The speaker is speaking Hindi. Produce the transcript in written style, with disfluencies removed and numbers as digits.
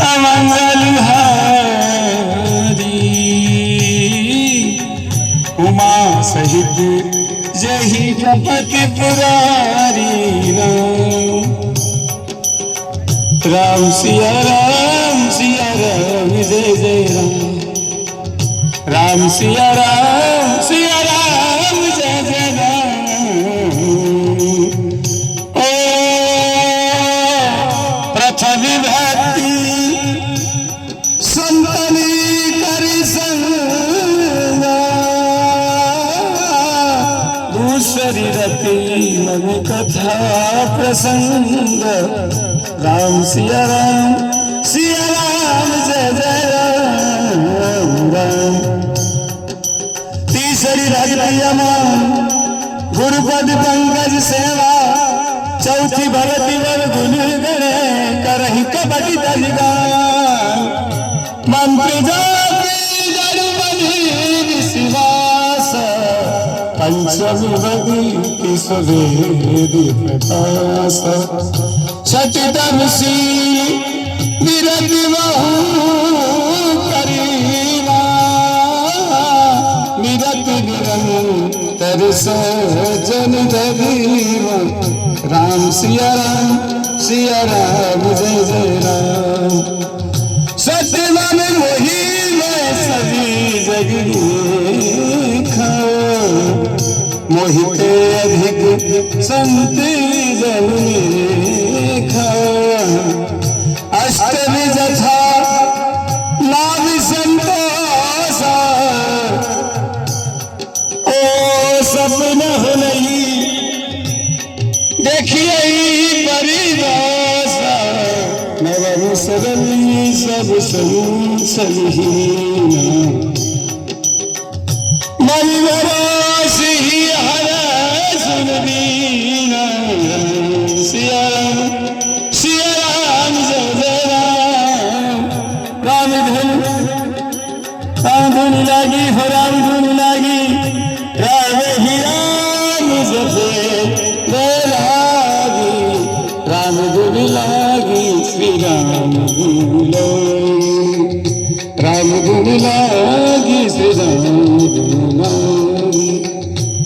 अमंगल हारी उमा सहित जही जपत पुरारी राम सिया राम जय जय राम सिया राम जय जय राम ओ प्रथम भक्ति संतनी करी संगा दूसरी रति मन कथा प्रसंग राम सिया राम जय जय राम तीसरी राजमान गुरुपद पंकज सेवा चौथी भगति वर गुण गणे करहि कबड्डी दलिगान मंत्र जाति जड़मणि विश्वास पंचमी भगति सवेद प्रकाश छठदमसी विरति बहु करीना निरति निरंतर सजन दीवा राम सिया राम जय जय राम सत्यवान वही मैं सभी जग देखा मोहिते अधिक संत जन देखा अष्टमी जथा नाम संतोष ओ सपन हो नहीं देखिए परिवास नवम सरली सब संसलीना मलवरासी हर सुनदीना सिया राम जय जय राम धुन लागी हो राम धुन लागी राम ही राम जपे लागी राम धुन लागी श्री राम धुन लागी श्री राम